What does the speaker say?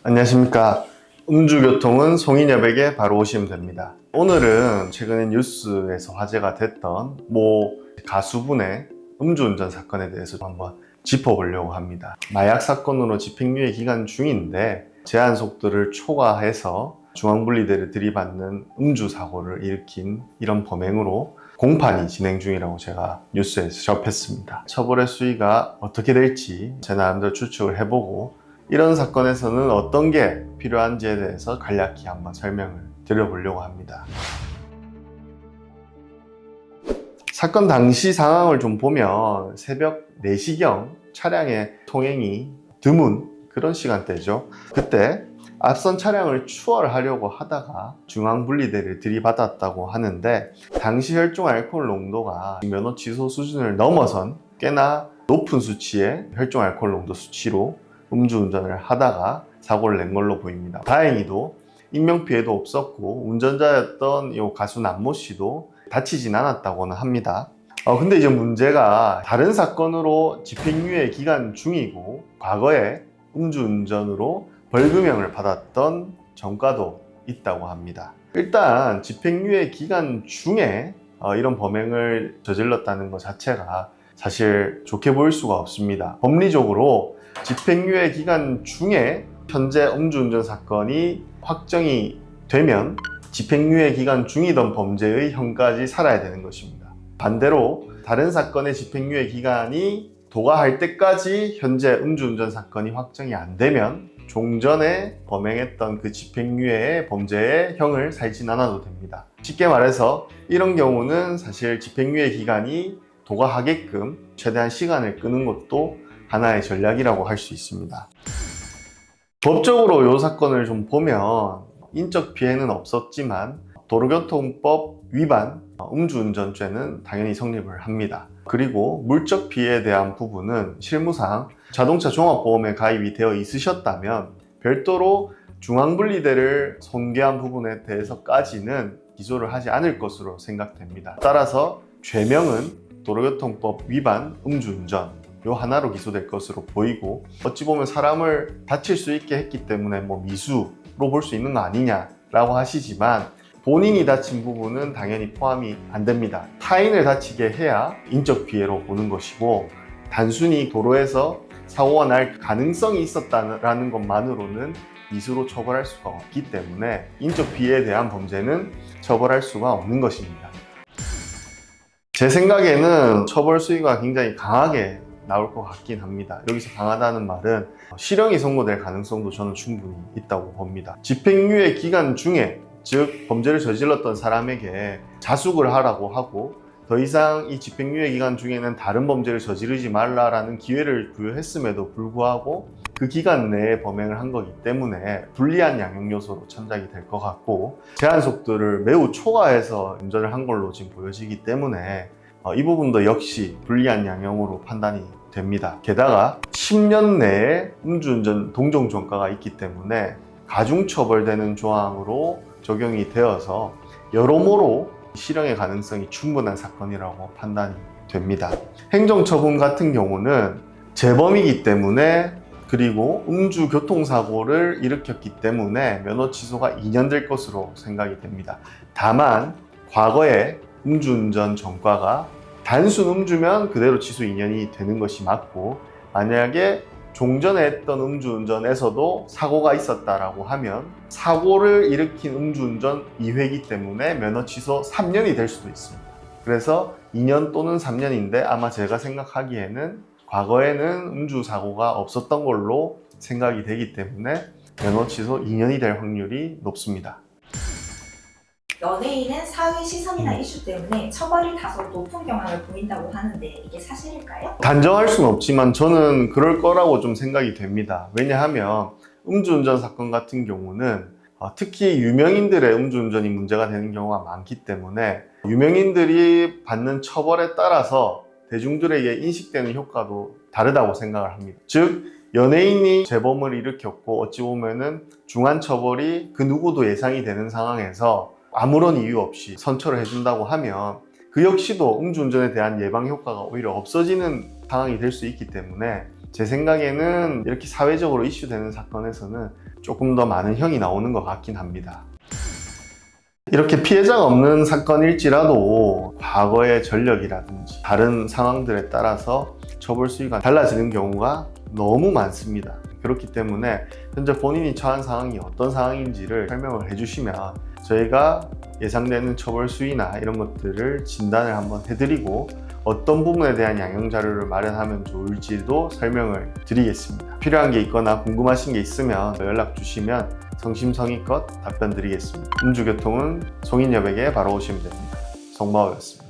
안녕하십니까. 음주교통은 송인협에게 바로 오시면 됩니다. 오늘은 최근에 뉴스에서 화제가 됐던 가수분의 음주운전 사건에 대해서 한번 짚어보려고 합니다. 마약 사건으로 집행유예 기간 중인데 제한 속도를 초과해서 중앙분리대를 들이받는 음주사고를 일으킨 이런 범행으로 공판이 진행 중이라고 제가 뉴스에서 접했습니다. 처벌의 수위가 어떻게 될지 제 나름대로 추측을 해보고 이런 사건에서는 어떤 게 필요한지에 대해서 간략히 한번 설명을 드려보려고 합니다. 사건 당시 상황을 좀 보면 새벽 4시경 차량의 통행이 드문 그런 시간대죠. 그때 앞선 차량을 추월하려고 하다가 중앙분리대를 들이받았다고 하는데 당시 혈중 알코올 농도가 면허 취소 수준을 넘어선 꽤나 높은 수치의 혈중 알코올 농도 수치로 음주운전을 하다가 사고를 낸 걸로 보입니다. 다행히도 인명피해도 없었고 운전자였던 이 가수 남모 씨도 다치진 않았다고는 합니다. 근데 이제 문제가 다른 사건으로 집행유예 기간 중이고 과거에 음주운전으로 벌금형을 받았던 전과도 있다고 합니다. 일단 집행유예 기간 중에 이런 범행을 저질렀다는 것 자체가 사실 좋게 보일 수가 없습니다. 법리적으로 집행유예 기간 중에 현재 음주운전 사건이 확정이 되면 집행유예 기간 중이던 범죄의 형까지 살아야 되는 것입니다. 반대로 다른 사건의 집행유예 기간이 도과할 때까지 현재 음주운전 사건이 확정이 안 되면 종전에 범행했던 그 집행유예의 범죄의 형을 살진 않아도 됩니다. 쉽게 말해서 이런 경우는 사실 집행유예 기간이 도과하게끔 최대한 시간을 끄는 것도 하나의 전략이라고 할 수 있습니다. 법적으로 이 사건을 좀 보면 인적 피해는 없었지만 도로교통법 위반 음주운전죄는 당연히 성립을 합니다. 그리고 물적 피해에 대한 부분은 실무상 자동차 종합보험에 가입이 되어 있으셨다면 별도로 중앙분리대를 손괴한 부분에 대해서까지는 기소를 하지 않을 것으로 생각됩니다. 따라서 죄명은 도로교통법 위반 음주운전 요 하나로 기소될 것으로 보이고 어찌 보면 사람을 다칠 수 있게 했기 때문에 미수로 볼 수 있는 거 아니냐라고 하시지만 본인이 다친 부분은 당연히 포함이 안 됩니다. 타인을 다치게 해야 인적 피해로 보는 것이고 단순히 도로에서 사고가 날 가능성이 있었다는 것만으로는 미수로 처벌할 수가 없기 때문에 인적 피해에 대한 범죄는 처벌할 수가 없는 것입니다. 제 생각에는 처벌 수위가 굉장히 강하게 나올 것 같긴 합니다. 여기서 강하다는 말은 실형이 선고될 가능성도 저는 충분히 있다고 봅니다. 집행유예 기간 중에 즉 범죄를 저질렀던 사람에게 자숙을 하라고 하고 더 이상 이 집행유예 기간 중에는 다른 범죄를 저지르지 말라라는 기회를 부여했음에도 불구하고 그 기간 내에 범행을 한 거기 때문에 불리한 양형 요소로 참작이 될 것 같고 제한 속도를 매우 초과해서 운전을 한 걸로 지금 보여지기 때문에 이 부분도 역시 불리한 양형으로 판단이 됩니다. 게다가 10년 내에 음주운전 동종전과가 있기 때문에 가중처벌되는 조항으로 적용이 되어서 여러모로 실형의 가능성이 충분한 사건이라고 판단이 됩니다. 행정처분 같은 경우는 재범이기 때문에 그리고 음주교통사고를 일으켰기 때문에 면허 취소가 2년 될 것으로 생각이 됩니다. 다만 과거에 음주운전 전과가 단순 음주면 그대로 취소 2년이 되는 것이 맞고 만약에 종전에 했던 음주운전에서도 사고가 있었다라고 하면 사고를 일으킨 음주운전 2회이기 때문에 면허 취소 3년이 될 수도 있습니다. 그래서 2년 또는 3년인데 아마 제가 생각하기에는 과거에는 음주사고가 없었던 걸로 생각이 되기 때문에 면허 취소 2년이 될 확률이 높습니다. 연예인은 사회 시선이나 이슈 때문에 처벌이 다소 높은 경향을 보인다고 하는데 이게 사실일까요? 단정할 수는 없지만 저는 그럴 거라고 좀 생각이 됩니다. 왜냐하면 음주운전 사건 같은 경우는 특히 유명인들의 음주운전이 문제가 되는 경우가 많기 때문에 유명인들이 받는 처벌에 따라서 대중들에게 인식되는 효과도 다르다고 생각을 합니다. 즉 연예인이 재범을 일으켰고 어찌 보면은 중한 처벌이 그 누구도 예상이 되는 상황에서 아무런 이유 없이 선처를 해준다고 하면 그 역시도 음주운전에 대한 예방 효과가 오히려 없어지는 상황이 될 수 있기 때문에 제 생각에는 이렇게 사회적으로 이슈되는 사건에서는 조금 더 많은 형이 나오는 것 같긴 합니다. 이렇게 피해자가 없는 사건일지라도 과거의 전력이라든지 다른 상황들에 따라서 처벌 수위가 달라지는 경우가 너무 많습니다. 그렇기 때문에 현재 본인이 처한 상황이 어떤 상황인지를 설명을 해주시면 저희가 예상되는 처벌 수위나 이런 것들을 진단을 한번 해드리고 어떤 부분에 대한 양형 자료를 마련하면 좋을지도 설명을 드리겠습니다. 필요한 게 있거나 궁금하신 게 있으면 연락 주시면 성심성의껏 답변 드리겠습니다. 음주교통은 송인여백에 바로 오시면 됩니다. 송마호였습니다.